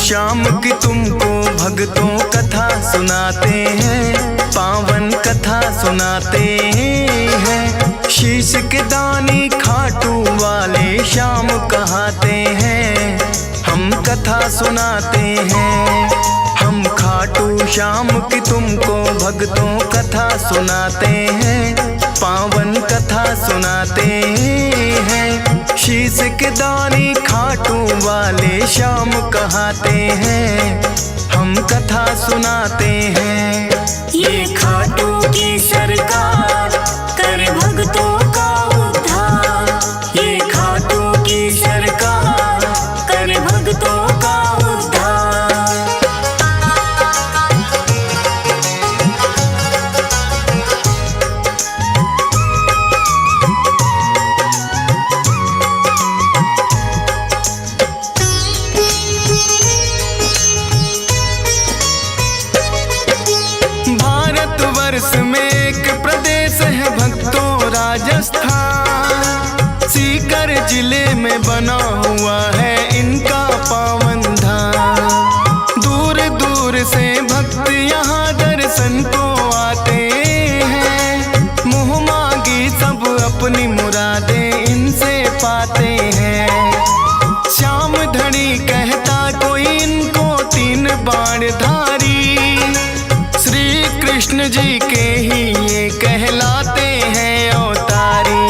श्याम की तुमको भक्तों कथा सुनाते हैं, पावन कथा सुनाते हैं। शीश के दानी खाटू वाले श्याम कहाते हैं, हम कथा सुनाते हैं। हम खाटू श्याम की तुमको भक्तों कथा सुनाते हैं, पावन कथा सुनाते हैं। शीश के दानी खाटू वाले श्याम कहाते हैं, हम कथा सुनाते हैं। ये खाटू की सरकार कर भक्तों का उद्धार, ये खाटू की सरकार कर भक्तों का उद्धार। भारतवर्ष में एक प्रदेश है भक्तों राजस्थान, सीकर जिले में बना हुआ है इनका पावन धाम। दूर दूर से भक्त यहाँ दर्शन को आते हैं, मुँह मांगी सब अपनी मुरादें इनसे पाते हैं। श्याम धनी कहता कोई इनको तीन बाण धारी, कृष्ण जी के ही ये कहलाते हैं अवतारी।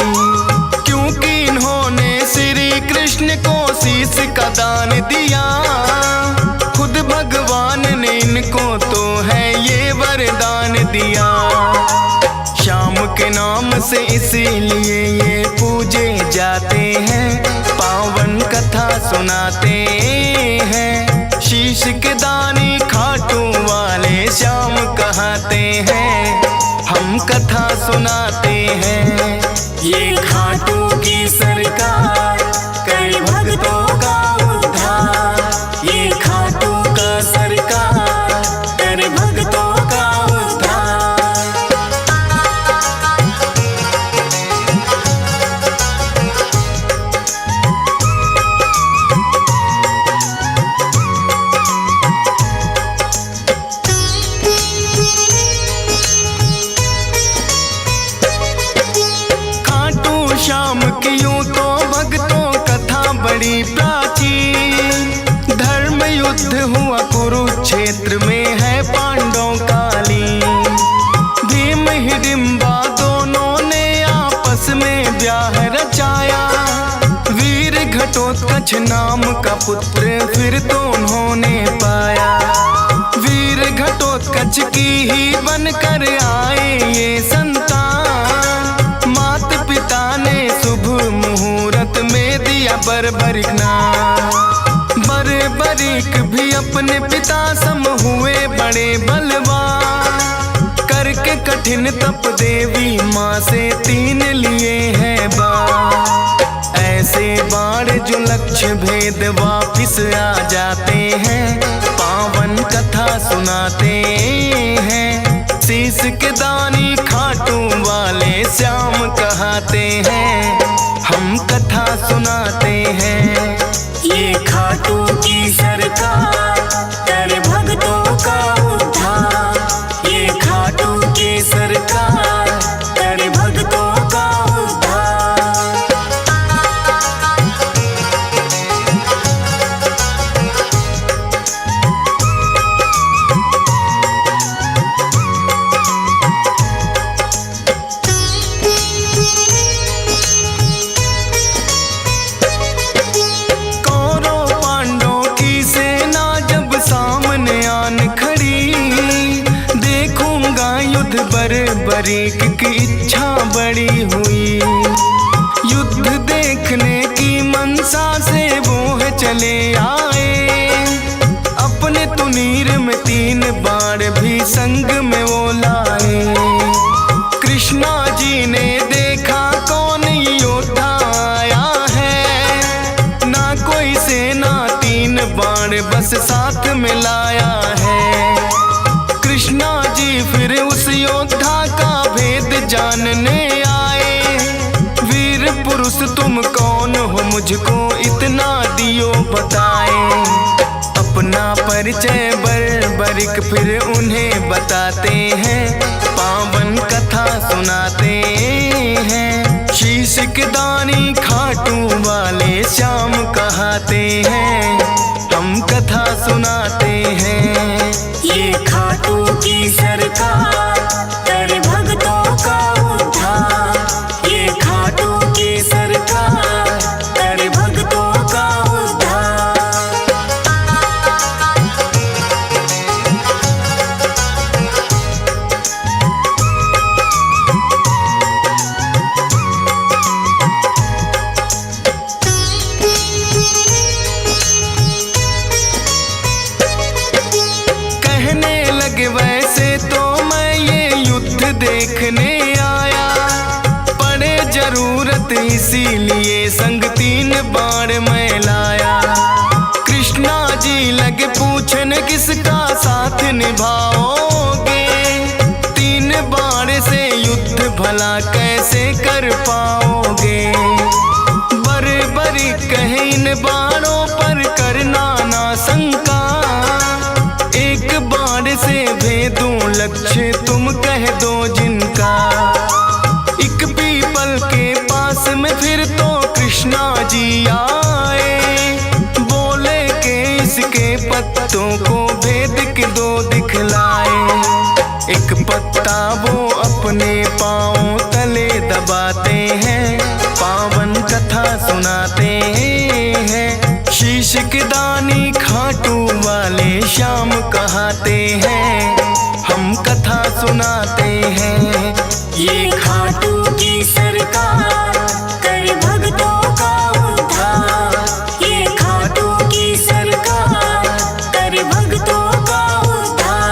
क्योंकि इन्होंने श्री कृष्ण को शीश का दान दिया, खुद भगवान ने इनको तो है ये वरदान दिया। श्याम के नाम से इसीलिए ये पूजे जाते हैं, पावन कथा सुनाते हैं। शीश के दानी खाटू वाले श्याम कहाते हैं, हम कथा सुनाते हैं। ये खाटू की सरकार कर भक्तों का उद्धार, ये खाटू का सरकार कर भक्तों का उद्धार। श्याम की यूं तो भक्तों कथा बड़ी प्राचीन, धर्म युद्ध हुआ कुरुक्षेत्र में है पांडवों कालीन। भीम हिडिंबा दोनों ने आपस में ब्याह रचाया, वीर घटोत्कच नाम का पुत्र फिर तो उन्होंने पाया। वीर घटोत्कच की ही बनकर आए ये संतान, मात पिता ने शुभ मुहूर्त में दिया बर्बरिक नाम। बर्बरिक भी अपने पिता सम हुए बड़े बलवान, करके कठिन तप देवी माँ से तीन लिए हैं बाण। ऐसे बाण जो लक्ष्य भेद वापिस आ जाते हैं, पावन कथा सुनाते हैं। शीश के दानी खाटू वाले श्याम कहाते हैं, हम कथा सुनाते हैं। ये खाटू की सरकार कर भक्तों का उद्धार, ये खाटू की सरकार कर भक्तों का उद्धार। बर्बरिक की इच्छा बड़ी हुई, युद्ध देखने की मनसा से वो है चले आए। अपने तुनीर में तीन बाण भी संग में वो लाए। कृष्णा जी ने देखा कौन योद्धा आया है, ना कोई सेना तीन बाण बस साथ में लाया है। कृष्णा जी फिर उस योद्धा का भेद जानने आए। वीर पुरुष तुम कौन हो, मुझको इतना दियो बताए। अपना परिचय बरिक फिर उन्हें बताते हैं, पावन कथा सुनाते हैं। शीश के दानी खाटू वाले श्याम कहाते हैं, हम कथा सुनाते हैं। ये खाटू की सरकार कर भक्तों का उद्धार। ये खाटू की सरकार कर भक्तों का उद्धार। वैसे तो मैं ये युद्ध देखने आया, पड़े जरूरत इसीलिए संग 3 बाण मैं लाया। कृष्णा जी लगे पूछन किसका साथ निभाओगे, 3 बाण से युद्ध भला कैसे कर पाओगे। बरी कहे इन बाणों पर करना ना शंका, एक बाण से भेदूं लक्ष्य तुम कह दो जिनका। एक पीपल के पास में फिर तो कृष्णा जी आए, बोले के इसके पत्तों को भेद के 2 दिखलाए। एक पत्ता वो अपने पांव तले दबाते हैं, पावन कथा सुनाते हैं। शीश के दानी खाटू वाले श्याम कहाते हैं, हम कथा सुनाते हैं। ये खाटू की सरकार कर भक्तों का उद्धार। ये खाटू की सरकार कर भक्तों का उद्धार।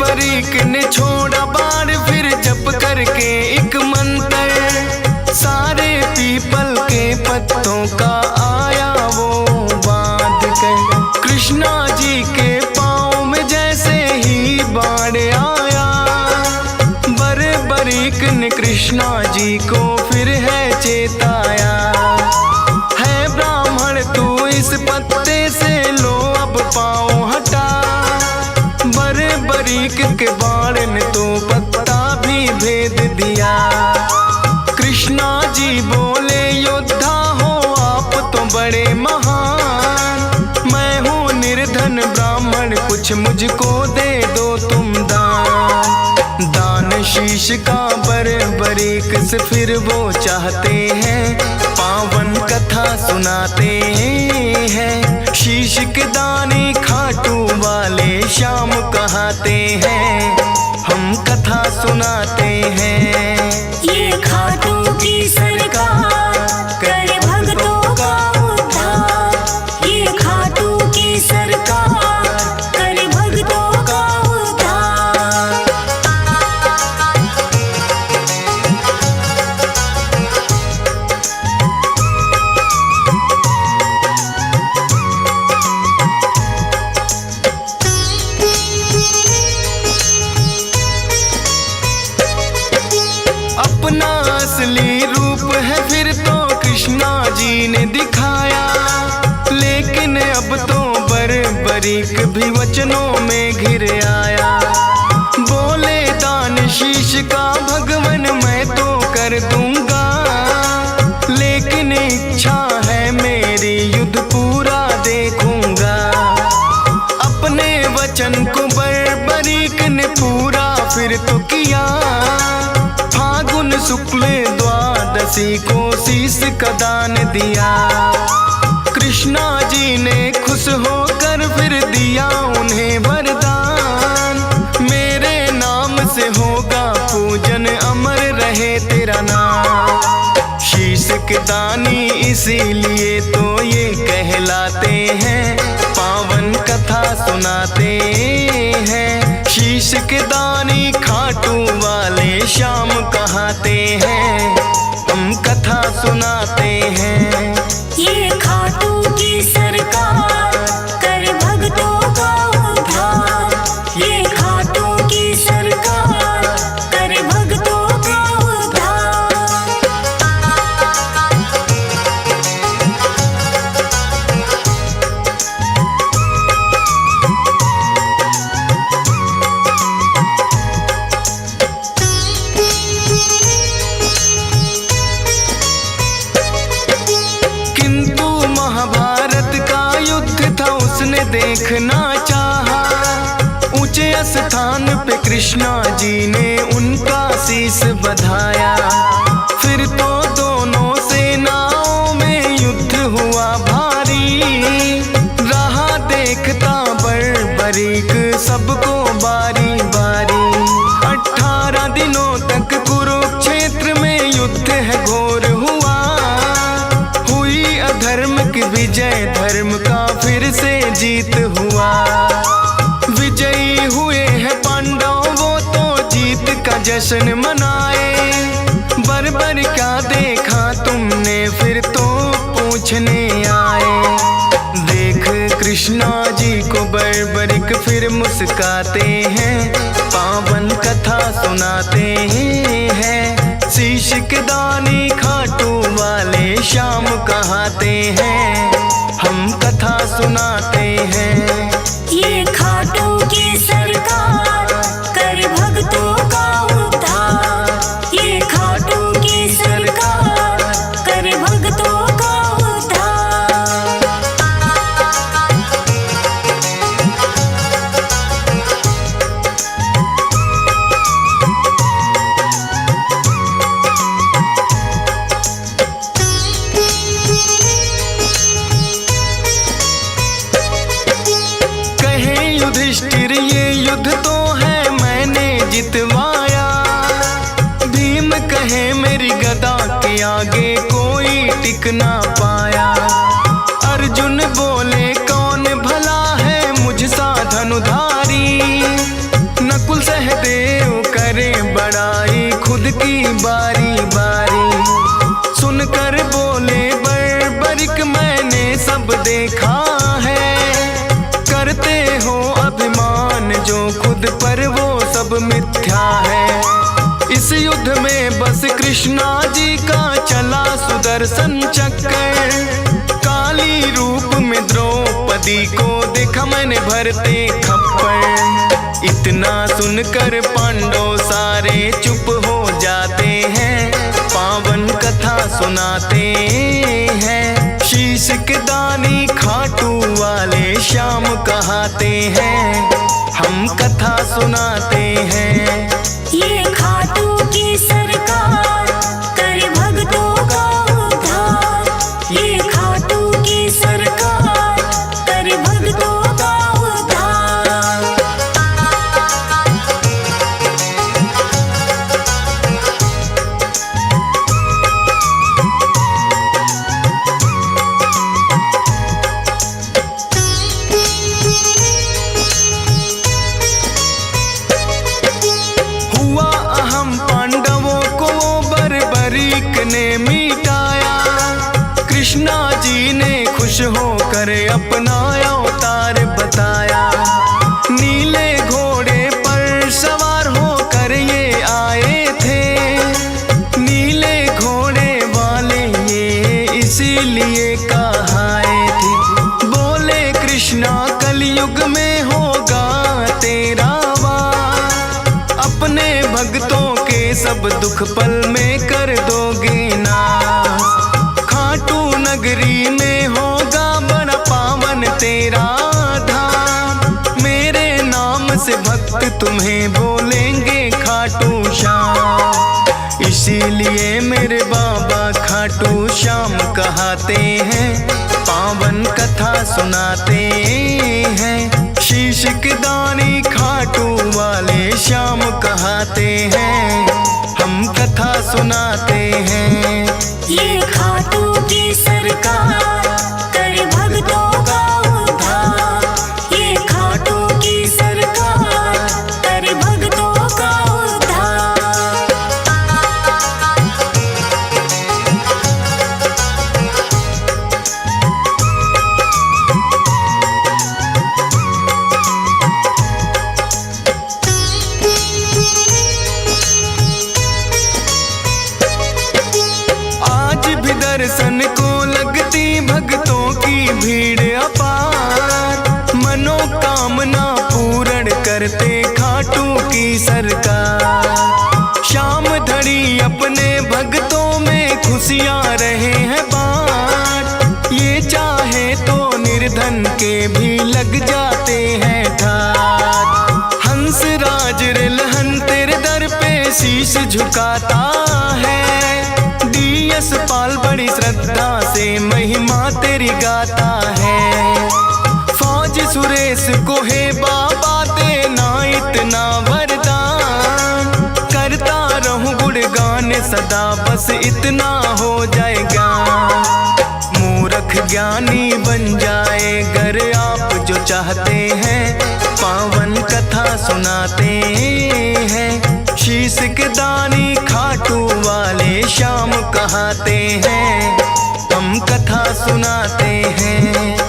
बरीक ने छोड़ा बाण फिर जप करके एक मंत्र, सारे पीपल के पत्तों का आया वो बांध कर। कृष्णा जी के पाँव में जैसे ही बाण आया, बरीक ने कृष्णा जी को फिर है चेताया। है ब्राह्मण तू इस पत्ते से लो अब पाँव हटा, बरीक के बाण ने तो पत्ता भी भेद दिया। कृष्णा जी बोले योद्धा हो आप तो बड़े महान, मैं हूँ निर्धन ब्राह्मण कुछ मुझको दे दो तुम दान। दान शीश का बरीक से फिर वो चाहते हैं, पावन कथा सुनाते हैं। शीश के दानी खाटू वाले श्याम कहाते हैं, हम कथा सुनाते हैं। ये खाटू की सरकार कर भक्तों का उद्धार। ये खाटू की सरकार कर भक्तों का उद्धार। अपना असली रूप है फिर तो कृष्णा जी ने दिखाया, लेकिन अब तो बरीक भी वचनों में घिर आया। बोले दान शीश का भगवन मैं तो कर दूंगा, लेकिन इच्छा है मेरी युद्ध पूरा देखूंगा। अपने वचन को बरीक ने पूरा फिर तो किया, फागुन शुक्ल द्वादशी को शीश का दान दिया। कृष्णा जी ने खुश होकर फिर दिया उन्हें वरदान, मेरे नाम से होगा पूजन अमर रहे तेरा नाम। शीश के दानी इसीलिए तो ये कहलाते हैं, पावन कथा सुनाते हैं। शीश के दानी खाटू वाले श्याम कहाते हैं, हम कथा सुनाते हैं। ये में देखना चाहा। ऊंचे स्थान पे कृष्णा जी ने उनका शीश बधाया। फिर तो दोनों सेनाओं में युद्ध हुआ भारी। रहा देखता बर्बरीक सबको बारी बारी। 18 दिनों तक कुरुक्षेत्र में युद्ध है घोर हुआ। हुई अधर्म की विजय, धर्म का फिर से जीत हुआ। विजयी हुए हैं पांडव, वो तो जीत का जश्न मनाए। बर्बर क्या देखा तुमने, फिर तो पूछने आए। देख कृष्णा जी को बर्बरिक फिर मुस्काते हैं। पावन कथा सुनाते हैं। शीश के दानी खाटू वाले श्याम कहाते हैं। हम कथा सुनाते हैं। ये खाटू की सरकार कर भक्तों का उद्धार। ये खाटू की सरकार कर भक्तों का उद्धार। युधिष्ठिर ये युद्ध तो है मैंने जितवाया। भीम कहे मेरी गदा के आगे कोई टिक ना पाया। अर्जुन बोले कौन भला है मुझसा धनुधारी। नकुल सहदेव करे बड़ाई खुद की बारी बारी। सुनकर बोले बर्बरिक मैंने सब देखा है। करते हो अभिमान जो खुद पर वो सब मिथ्या है। इस युद्ध में बस कृष्णा जी का चला सुदर्शन चक्कर। काली रूप में द्रौपदी को देखा मैंने भरते खप्पर। इतना सुनकर पांडव सारे चुप हो जाते हैं। पावन कथा सुनाते हैं। शीश के दानी खाटू वाले श्याम कहाते हैं। हम कथा सुनाते हैं। ये खाटू की सरकार कर भक्तों का उद्धार। ये खाटू की सरकार कर भक्तों का उद्धार। ने मिटाया। कृष्णा जी ने खुश होकर अपना अवतार बताया। नीले घोड़े पर सवार होकर ये आए थे। नीले घोड़े वाले ये इसीलिए कहाए थे। बोले कृष्णा कलयुग में होगा तेरा वार। अपने भक्तों के सब दुख पल में कर दोगे नाश। खाटू नगरी में होगा बड़ा पावन तेरा धाम। मेरे नाम से भक्त तुम्हें बोलेंगे खाटू श्याम। इसीलिए मेरे बाबा खाटू श्याम कहाते हैं। पावन कथा सुनाते हैं। शीश के दानी खाटू वाले श्याम कहाते हैं। हम कथा सुनाते हैं। ये खाटू की सरकार कर भक्तों का उद्धार। ये खाटू की सरकार कर भक्तों का उद्धार। दर्शन को लगती भक्तों की भीड़ अपार। मनोकामना पूर्ण करते खाटू की सरकार। शाम धड़ी अपने भक्तों में खुशियां रहे हैं बाँट। ये चाहे तो धन के भी लग जाते हैं ठाट। हंस राज रिलहन तेरे दर पे शीश झुकाता है। डीएस पाल बड़ी श्रद्धा से महिमा तेरी गाता है। फौज सुरेश को है बाबा देना इतना वरदान। करता रहूं गुणगान सदा बस इतना हो जाएगा। मूर्ख ज्ञानी बन जाए गर आप जो चाहते हैं। पावन कथा सुनाते हैं। शीश के दानी खाटू वाले श्याम कहाते हैं। हम कथा सुनाते हैं।